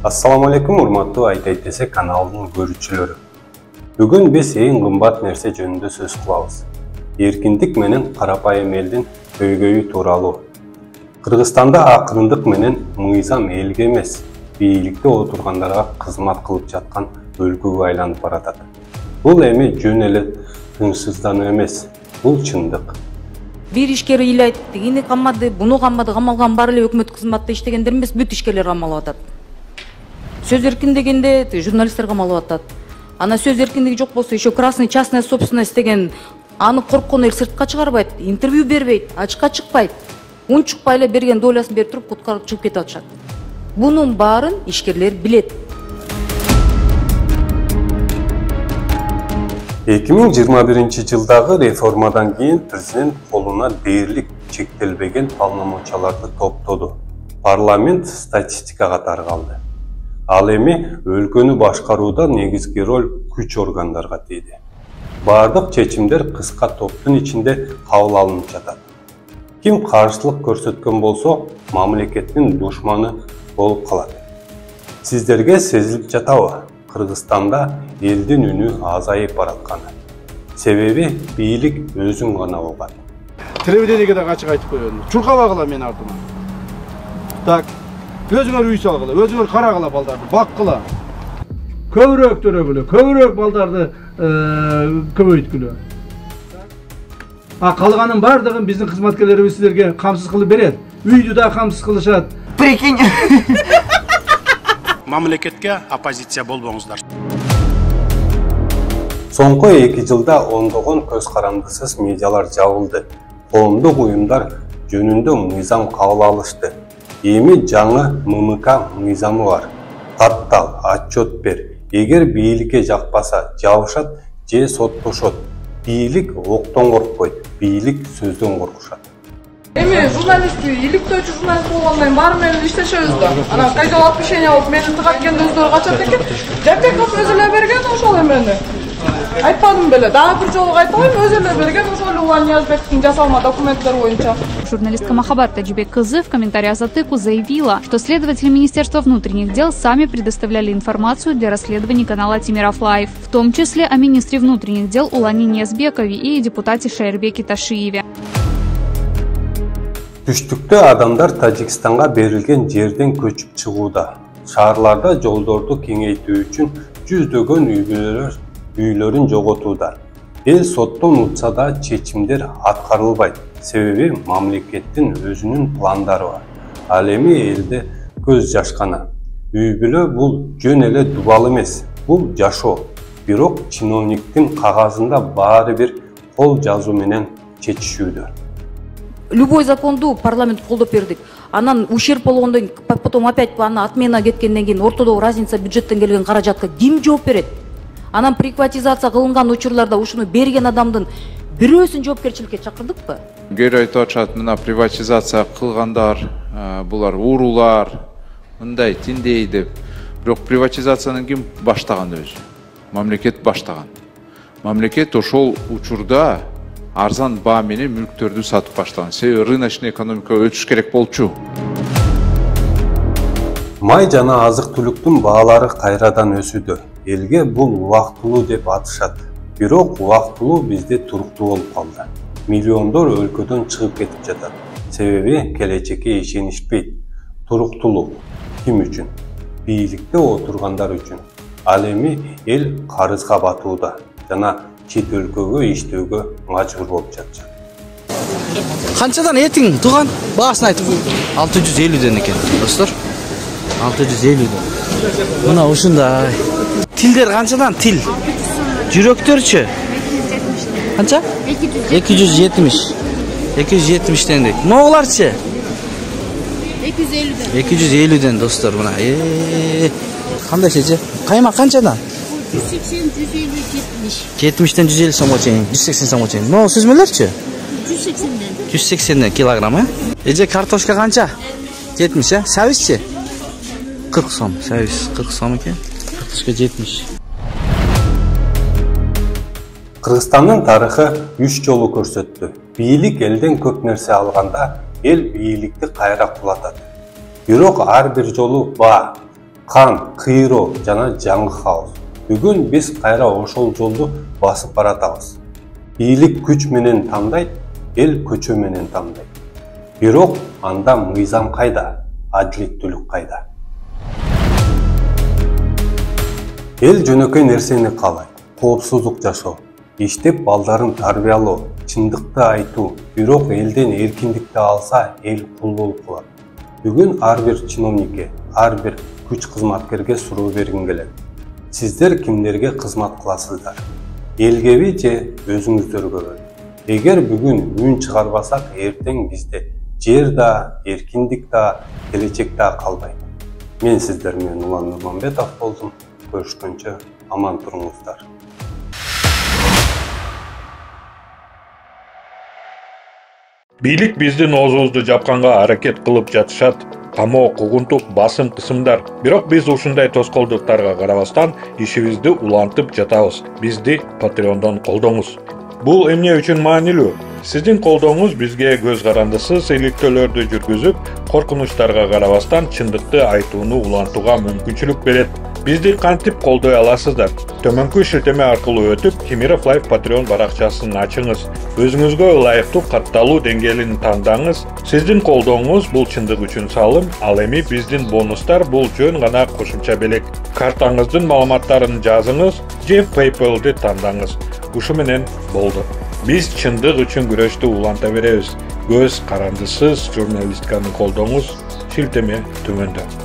Assalamu alaikum, урматтуу Айтайтесе каналынын көрүүчүлөрү. Бүгүн биз эң кымбат нерсе жөнүндө сөз кылабыз. Эркиндик менен карапайым элдин көйгөйү тууралуу. Кыргызстанда акырындык менен мыйзам элге эмес, бийликте отургандарга кызмат кылып жаткан өлкөгө айланып баратат. Бул эми жөн эле тынчсыздануу эмес, бул чындык. Бир ишкер ыйлайт, тигини камады, буну камады, камалган баары эле өкмөт кызматта иштегендер эмес, бүт ишкерлер камалып атат. Сөз эркиндегенде журналисттер камалып атат. Ана сөз эркиндиги жок болсо, еще красный частная собственность деген аны корккон эл сыртка чыгарбайт, интервью бербейт, ачыкка чыкпайт. Унчукпай эле берген долясын берип туруп буткарып чыгып кетип атышат. Бунун баарын ишкерлер билет. 2021-жылдагы реформадан кийин президент колуна дээрлик чектелбеген полномочияларды топтоду. Парламент статистикага таргалды. Ал эми өлкөнү башкарууда негизги роль күч органдарга тийди. Бардык чечимдер кыска топтун ичинде кабыл алынып жатат. Ким каршылык көрсөткөн болсо, мамлекеттин душманы болуп калат. Сиздерге сезилип жатабы? Кыргызстанда элдин үнү азайып баратканы. Себеби бийлик өзүн гана угат. Телевидениеге да ачык айтып коёмун. Чуркабагыла мен артыма. Так, өзүңөр үй салгыла, өзүңөр карагыла балдарды, баккыла. Көбүрөөк төрөгүлө, көбүрөөк балдарды көбөйткүлө. Калганын бардыгын биздин кызматкерлерибиз силерге камсыз кылып берет. Үйдү да камсыз кылышат. Прикинь. Мамлекетке оппозиция болбоңуздар. Соңку 2 жылда ондогон көз карандысыз медиалар жабылды. Коомдук уюмдар жөнүндө мыйзам кабыл алышты. Эми жаңы ММК мыйзамы бар. Каттал, отчет бер. Эгер бийликке жакпаса, жабышат же соттошот. Бийлик октон коркпойт, бийлик сөздөн коркушат. Эми журналист, иликтөөчү журналист болгондон кийин баары менен иштешебиз да. Анан кайда отпущение болуп, мени тыгат келгенде өздөрү качат экен. Жапеков өзү эле берген ошол эмени. Айтпадым беле, дагы бир жолу кайта коеюн, өзү эле берген ошол Улан Ниязбековдун жасалма документтери боюнча. Журналистка Махаббат Таджибек-Кызы в комментариях затыку заявила, что следователи Министерства внутренних дел сами предоставляли информацию для расследований канала Тимиров Лайв, в том числе о министре внутренних дел Улане Ниязбекове и депутате Шайырбеке Ташиеве. Түштүктө адамдар Тажикстанга берилген жерден көчүп чыгууда. Шаарларда жолдорду кеңейтүү үчүн жүздөгөн үйлөрүн жоготууда. Эл соттон утса да чечимдер аткарылбайт. Себеби мамлекеттин өзүнүн пландары бар. Ал эми элде көз жашкана. Үй бүлө бул жөн эле дубал эмес, бул жашоо. Бирок чиновниктин кагазында баары бир кол жазуу менен чечишүүдө. Любой законду парламент колдоп бердик. Анан ущерб болгондон кийин, потом опять аны отмена кеткенден кийин ортодогу разница бюджеттен келген каражатка ким жооп берет? Анан приватизация кылынган учурларда ушуну берген адамдын бирөөсүн жоопкерчиликке чакырдыкпы? Гөр айтып атышат, мына приватизация кылгандар, булар уурулар, мындай тиндей деп. Бирок приватизацияны ким баштаган өзү? Мамлекет баштаган. Мамлекет ошол учурда арзан баа менен мүлктөрдү сатып баштаган. Себеби рыночный экономика өтүш керек болчу. Май жана азык-түлүктүн баалары кайрадан өсүүдө. Элге бул убактылуу деп атышат. Бирок убактылуу бизде туруктуу болуп калды. Миллиондор өлкөдөн чыгып кетип жатат. Себеби келечекке ишенишпейт. Туруктулуу ким үчүн? Бийликте отургандар үчүн. Ал эми эл карызга батууда жана чет өлкөгө иштөөгө мажбур болуп жатышат. Канчадан этиң туган? Баасын айтып 650ден экен, достор. 650ден. Мына ушундай. Тилдер канчадан тил? Жүрөктөрчү? Канча? 270. 270ден дейт. Моголарчы? 250ден. 250ден достор мына. Кандайчы? Каймак канчадан? 180, 150, 70. 70ден 150 сомго чейин, 180 сомго чейин. Но сүзмөлөрчү? 180ден. 180ден килограмм, Эже картошка канча? 70, Сабизчи? 40 сом. Сабиз 40 сом экен. Картошка 70. Кыргызстандын тарыхы 3 жолу көрсөттү. Бийлик элден көп нерсе алганда, эл бийликти кайра кулатат. Бирок ар бир жолу баа Кан, кыйроо жана жаңы хаос. Бүгүн биз кайра ошол жолду басып баратабыз. Бийлик күч менен тандайт, эл көчө менен тандайт. Бирок анда мыйзам кайда, адилеттүүлүк кайда? Эл жөнөкөй нерсени каалайт, коопсуздук жашоо, иштеп балдарын тарбиялоо, чындыкты айтуу. Бирок элден эркиндикти алса, эл кул болуп калат. Бүгүн ар бир чиновникке, ар бир күч кызматкерге суроо бергим келет. Сиздер кимдерге кызмат кыласыздар? Элгеби же өзүңүздөргөбү? Эгер бүгүн үн чыгарбасак, эртең бизде жер да, эркиндик да, келечек да калбайт. Мен сиздер менен Улан Нурманбетов болдум. Көрүшкөнчө аман туруңуздар. Бийлик биздин оозубузду жапканга аракет кылып жатышат. Камоо, кугунтук, басым кысымдар. Бирок биз ушундай тоскоолдуктарга карабастан ишибизди улантып жатабыз. Бизди Patreon'дон колдоңуз. Бул эмне үчүн маанилүү? Сиздин колдооңуз бизге көз карандысыз иликтөөлөрдү жүргүзүп, коркунучтарга карабастан чындыкты айтууну улантууга мүмкүнчүлүк берет. Бизди кантип колдой аласыздар? Төмөнкү шилтеме аркылуу өтүп, Темиров Live Patreon баракчасын ачыңыз. Өзүңүзгө ылайыктуу катталуу деңгээлин тандаңыз. Сиздин колдооңуз бул чындык үчүн салым, ал эми биздин бонустар бул жөн гана кошумча белек. Картаңыздын маалыматтарын жазыңыз же PayPal'ды тандаңыз. Ушу менен болду. Биз чындык үчүн күрөштү уланта беребиз. Көз карандысыз журналистканы колдоңуз. Шилтеме төмөндө.